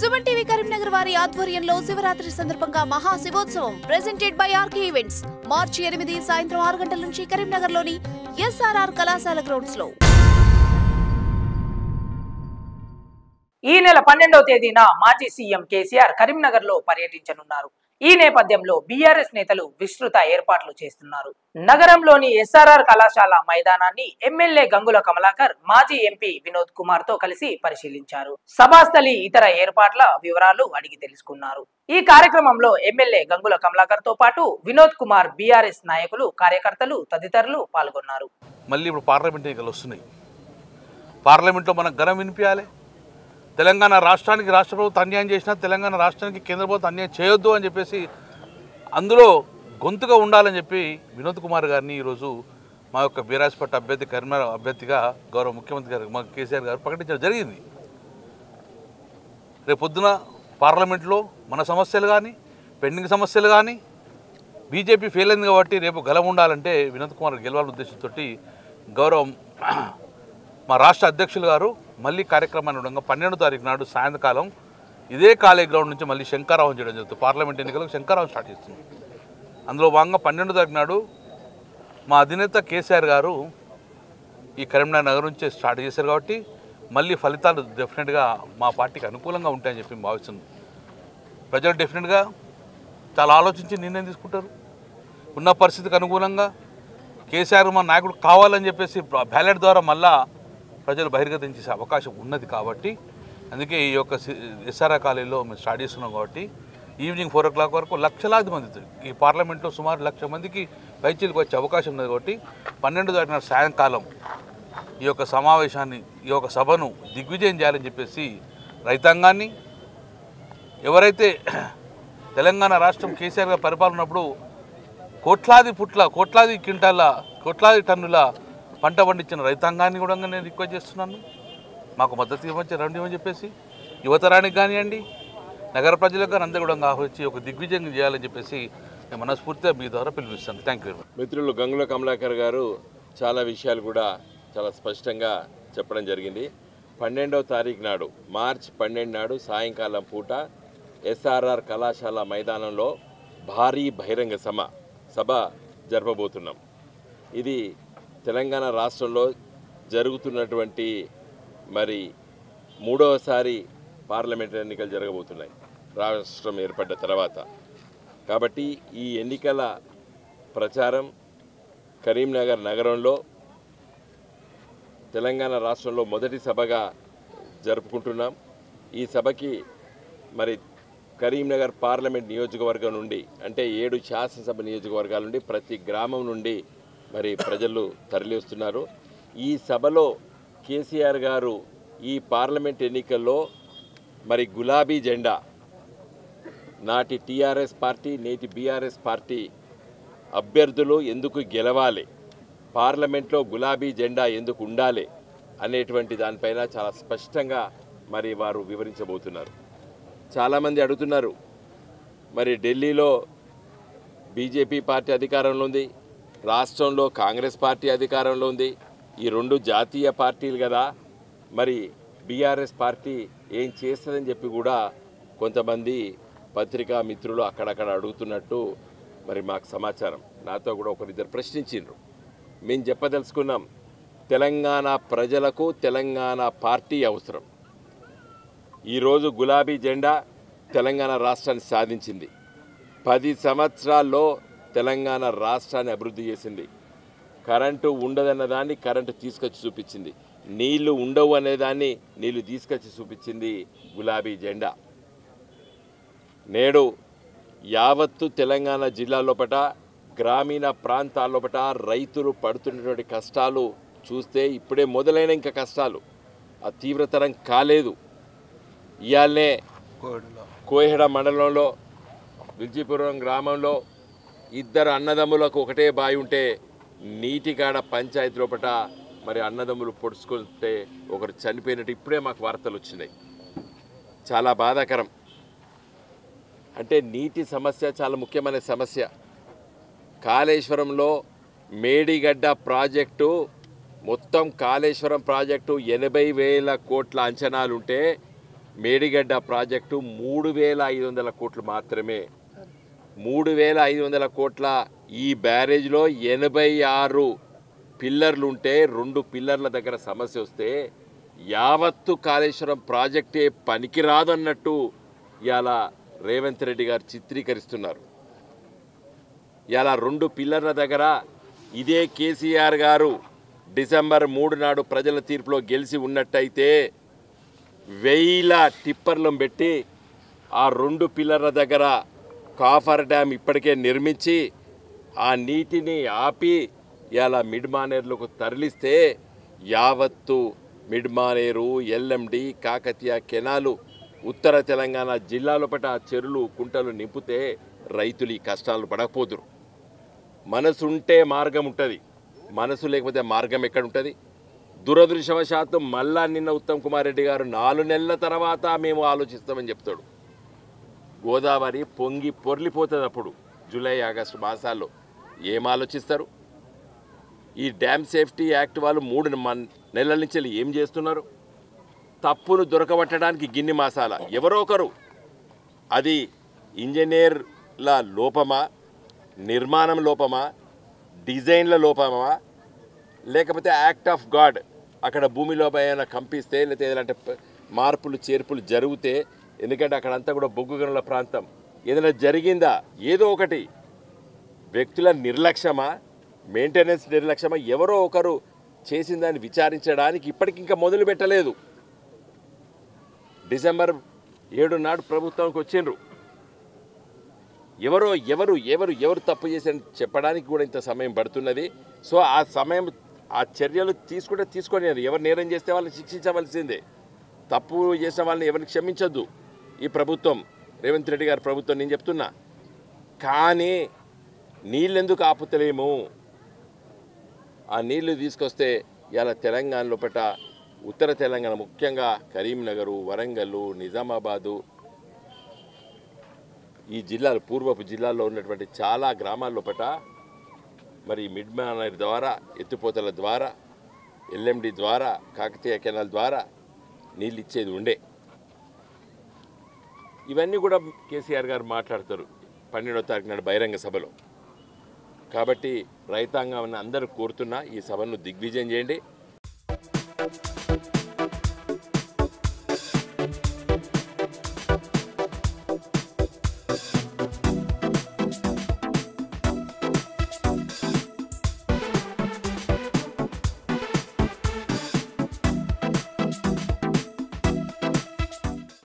Suman TV Karimnagar వారి ఆధ్వర్యంలో శివరాత్రి సందర్భంగా మహా శివోత్సవం ప్రెజెంటెడ్ బై ఆర్కే ఈవెంట్స్ మార్చి 8 సాయంత్రం 6 గంటల నుంచి కరీంనగర్లోని ఎస్ఆర్ఆర్ కళాశాల గ్రౌండ్స్ లో. ఈ నెల 12వ తేదీన మాజీ సీఎం కేసీఆర్ కరీంనగర్ లో పర్యటించనున్నారు. ఈ నేపథ్యంలో బీఆర్ఎస్ నేతలు విస్తృత ఏర్పాట్లు చేస్తున్నారు. నగరంలోని ఎస్ఆర్ఆర్ కళాశాల మైదానాన్ని ఎమ్మెల్యే గంగుల కమలాకర్ మాజీ ఎంపీ వినోద్ కుమార్ తో కలిసి పరిశీలించారు. సభాస్థలి ఇతర ఏర్పాట్ల వివరాలు అడిగి తెలుసుకున్నారు. ఈ కార్యక్రమంలో ఎమ్మెల్యే గంగుల కమలాకర్ తో పాటు వినోద్ కుమార్, బీఆర్ఎస్ నాయకులు, కార్యకర్తలు తదితరులు పాల్గొన్నారు. మళ్ళీ ఇప్పుడు పార్లమెంట్ ఎన్నికలు వస్తున్నాయి. పార్లమెంట్లో మనం ఘనం వినిపించాలి. తెలంగాణ రాష్ట్రానికి రాష్ట్ర ప్రభుత్వం అన్యాయం చేసినా తెలంగాణ రాష్ట్రానికి కేంద్ర ప్రభుత్వం అన్యాయం చేయొద్దు అని చెప్పేసి అందులో గొంతుగా ఉండాలని చెప్పి వినోద్ కుమార్ గారిని ఈరోజు మా యొక్క బీఆర్ఎస్ పార్టీ అభ్యర్థి కరీంనగర్ అభ్యర్థిగా గౌరవ ముఖ్యమంత్రి గారు మా కేసీఆర్ గారు ప్రకటించడం జరిగింది. రేపు పొద్దున పార్లమెంట్లో మన సమస్యలు కానీ, పెండింగ్ సమస్యలు కానీ, బీజేపీ ఫెయిల్ అయింది కాబట్టి రేపు గలం ఉండాలంటే వినోద్ కుమార్ గెలవాలనే ఉద్దేశంతో గౌరవం మా రాష్ట్ర అధ్యక్షులు గారు మళ్ళీ కార్యక్రమాన్ని ఉండగా 12వ తారీఖు నాడు సాయంకాలం ఇదే కాలేజ్ గ్రౌండ్ నుంచి మళ్ళీ శంకరావం చేయడం జరుగుతుంది. పార్లమెంట్ ఎన్నికలకు శంకరావం స్టార్ట్ చేస్తుంది. అందులో భాగంగా 12వ తారీఖు నాడు మా అధినేత కేసీఆర్ గారు ఈ కరీంనగర్ నగరం నుంచే స్టార్ట్ చేశారు కాబట్టి మళ్ళీ ఫలితాలు డెఫినెట్గా మా పార్టీకి అనుకూలంగా ఉంటాయని చెప్పి భావిస్తుంది. ప్రజలు డెఫినెట్గా చాలా ఆలోచించి నిర్ణయం తీసుకుంటారు. ఉన్న పరిస్థితికి అనుగుణంగా కేసీఆర్ మా నాయకుడు కావాలని చెప్పేసి బ్యాలెట్ ద్వారా మళ్ళా ప్రజలు బహిర్గతం చేసే అవకాశం ఉన్నది కాబట్టి అందుకే ఈ యొక్క ఎస్ఆర్ఆర్ కాలేజీలో మేము స్టార్ట్ చేస్తున్నాం కాబట్టి ఈవినింగ్ 4 o'clock వరకు లక్షలాది మంది ఈ పార్లమెంట్లో సుమారు 1,00,000 మందికి పైచీలకు వచ్చే అవకాశం ఉన్నది కాబట్టి 12వ తారీఖున సాయంకాలం ఈ యొక్క సమావేశాన్ని, ఈ యొక్క సభను దిగ్విజయం చేయాలని చెప్పేసి రైతాంగాన్ని, ఎవరైతే తెలంగాణ రాష్ట్రం కేసీఆర్ గారు పరిపాలన ఉన్నప్పుడు కోట్లాది క్వింటాల, కోట్లాది టన్నుల పంట పండించిన రైతాంగాన్ని కూడా నేను రిక్వెస్ట్ చేస్తున్నాను. మాకు మద్దతు ఇవ్వచ్చు రండి అని చెప్పేసి యువతరానికి కానివ్వండి, నగర ప్రజలకు కానీ అందరూ కూడా ఆహ్వానించి ఒక దిగ్విజయం చేయాలని చెప్పేసి నేను మనస్ఫూర్తిగా మీ ద్వారా పిలుపుస్తాను. Thank you. మిత్రులు గంగుల కమలాకర్ గారు చాలా విషయాలు కూడా చాలా స్పష్టంగా చెప్పడం జరిగింది. 12వ తారీఖు నాడు, మార్చి 12 నాడు సాయంకాలం పూట ఎస్ఆర్ఆర్ కళాశాల మైదానంలో భారీ బహిరంగ సభ జరపబోతున్నాం. ఇది తెలంగాణ రాష్ట్రంలో జరుగుతున్నటువంటి మరి 3వసారి పార్లమెంట్ ఎన్నికలు జరగబోతున్నాయి రాష్ట్రం ఏర్పడ్డ తర్వాత. కాబట్టి ఈ ఎన్నికల ప్రచారం కరీంనగర్ నగరంలో తెలంగాణ రాష్ట్రంలో మొదటి సభగా జరుపుకుంటున్నాం. ఈ సభకి మరి కరీంనగర్ పార్లమెంట్ నియోజకవర్గం నుండి, అంటే 7 శాసనసభ నియోజకవర్గాల నుండి, ప్రతి గ్రామం నుండి మరి ప్రజలు తరలి వస్తున్నారు. ఈ సభలో కేసీఆర్ గారు ఈ పార్లమెంట్ ఎన్నికల్లో మరి గులాబీ జెండా, నాటి టీఆర్ఎస్ పార్టీ, నేటి బీఆర్ఎస్ పార్టీ అభ్యర్థులు ఎందుకు గెలవాలి, పార్లమెంట్లో గులాబీ జెండా ఎందుకు ఉండాలి అనేటువంటి దానిపైన చాలా స్పష్టంగా మరి వారు వివరించబోతున్నారు. చాలామంది అడుగుతున్నారు, మరి ఢిల్లీలో బీజేపీ పార్టీ అధికారంలో ఉంది, రాష్ట్రంలో కాంగ్రెస్ పార్టీ అధికారంలో ఉంది, ఈ 2 జాతీయ పార్టీలు కదా, మరి బీఆర్ఎస్ పార్టీ ఏం చేస్తుందని చెప్పి కూడా కొంతమంది పత్రికా మిత్రులు అక్కడక్కడ అడుగుతున్నట్టు మరి మాకు సమాచారం. నాతో కూడా ఒకరిద్దరు ప్రశ్నించిండ్రు. మేము చెప్పదలుచుకున్నాం, తెలంగాణ ప్రజలకు తెలంగాణ పార్టీ అవసరం. ఈరోజు గులాబీ జెండా తెలంగాణ రాష్ట్రాన్ని సాధించింది. 10 సంవత్సరాల్లో తెలంగాణ రాష్ట్రాన్ని అభివృద్ధి చేసింది. కరెంటు ఉండదన్న దాన్ని కరెంటు తీసుకొచ్చి చూపించింది. నీళ్లు ఉండవు అనేదాన్ని నీళ్లు తీసుకొచ్చి చూపించింది గులాబీ జెండా. నేడు యావత్తు తెలంగాణ జిల్లాలోపట, గ్రామీణ ప్రాంతాల్లోపట రైతులు పడుతున్నటువంటి కష్టాలు చూస్తే ఇప్పుడే మొదలైన ఇంకా కష్టాలు ఆ తీవ్రతరం కాలేదు. ఇయాలనే కోహెడ మండలంలో విల్జీపురం గ్రామంలో 2 అన్నదమ్ములకు ఒకటే బావి ఉంటే నీటికాడ పంచాయతీ లోపట మరి అన్నదమ్ములు పొడుచుకుంటే ఒకరు చనిపోయినట్టు ఇప్పుడే మాకు వార్తలు వచ్చినాయి. చాలా బాధాకరం. అంటే నీటి సమస్య చాలా ముఖ్యమైన సమస్య. కాళేశ్వరంలో మేడిగడ్డ ప్రాజెక్టు, మొత్తం కాళేశ్వరం ప్రాజెక్టు 80,000 కోట్ల అంచనాలుంటే మేడిగడ్డ ప్రాజెక్టు 3,500 కోట్లు మాత్రమే. 3,500 కోట్ల ఈ బ్యారేజ్లో 86 పిల్లర్లు ఉంటే 2 పిల్లర్ల దగ్గర సమస్య వస్తే యావత్తు కాళేశ్వరం ప్రాజెక్టే పనికిరాదన్నట్టు ఇలా రేవంత్ రెడ్డి గారు చిత్రీకరిస్తున్నారు. ఇలా 2 పిల్లర్ల దగ్గర ఇదే కేసీఆర్ గారు డిసెంబర్ 3 నాడు ప్రజల తీర్పులో గెలిచి ఉన్నట్టయితే 1000 టిప్పర్లను పెట్టి ఆ 2 పిల్లర్ల దగ్గర కాఫర్ డ్యామ్ ఇప్పటికే నిర్మించి ఆ నీటిని ఆపి ఇలా మిడ్మానేరులకు తరలిస్తే యావత్తు మిడ్మానేరు, ఎల్ఎండి, కాకతీయ కెనాలు ఉత్తర తెలంగాణ జిల్లాలో పట్ల ఆ చెరువులు కుంటలు నింపితే రైతులు ఈ కష్టాలు పడకపోదురు. మనసు ఉంటే మార్గం ఉంటుంది, మనసు లేకపోతే మార్గం ఎక్కడ ఉంటుంది? దురదృష్టవశాత్తు మళ్ళా నిన్న ఉత్తమ్ కుమార్ రెడ్డి గారు 4 నెలల తర్వాత మేము ఆలోచిస్తామని చెప్తాడు. గోదావరి పొంగి పొర్లిపోతుంది. అప్పుడు జూలై ఆగస్టు మాసాల్లో ఏం ఆలోచిస్తారు? ఈ డ్యామ్ సేఫ్టీ యాక్ట్ వాళ్ళు 3 నెలల నుంచి ఏం చేస్తున్నారు? తప్పును దొరకబట్టడానికి గిన్ని మాసాల ఎవరో ఒకరు, అది ఇంజనీర్ల లోపమా, నిర్మాణం లోపమా, డిజైన్ల లోపమా, లేకపోతే యాక్ట్ ఆఫ్ గాడ్ అక్కడ భూమిలో ఏమైనా కంపిస్తే లేకపోతే ఏదంటే మార్పులు చేర్పులు జరిగితే, ఎందుకంటే అక్కడంతా కూడా బొగ్గు గనుల ప్రాంతం, ఏదైనా జరిగిందా? ఏదో ఒకటి వ్యక్తుల నిర్లక్ష్యమా, మెయింటెనెన్స్ నిర్లక్ష్యమా, ఎవరో ఒకరు చేసిన దాన్ని విచారించడానికి ఇప్పటికింకా మొదలు పెట్టలేదు. డిసెంబర్ 7 నాడు ప్రభుత్వానికి వచ్చిండ్రు. ఎవరు తప్పు చేసి చెప్పడానికి కూడా ఇంత సమయం పడుతున్నది. సో ఆ సమయం ఆ చర్యలు తీసుకొని ఎవరు నేరం చేస్తే వాళ్ళని శిక్షించవలసిందే. తప్పు చేసిన వాళ్ళని ఎవరిని క్షమించొద్దు ఈ ప్రభుత్వం, రేవంత్ రెడ్డి గారి ప్రభుత్వం. నేను చెప్తున్నా, కానీ నీళ్ళెందుకు ఆపుతలేము? ఆ నీళ్లు తీసుకొస్తే ఇలా తెలంగాణ లోపల ఉత్తర తెలంగాణ ముఖ్యంగా కరీంనగరు, వరంగల్, నిజామాబాదు ఈ జిల్లాలు, పూర్వపు జిల్లాల్లో ఉన్నటువంటి చాలా గ్రామాల లోపల మరి మిడ్మానేర్ ద్వారా, ఎత్తిపోతల ద్వారా, ఎల్ఎండి ద్వారా, కాకతీయ కెనాల్ ద్వారా నీళ్ళు ఇచ్చేది ఉండే. ఇవన్నీ కూడా కేసీఆర్ గారు మాట్లాడతారు 12వ తారీఖు నాడు బహిరంగ సభలో. కాబట్టి రైతాంగాన్ని అందరూ కోరుతున్నా ఈ సభను దిగ్విజయం చేయండి.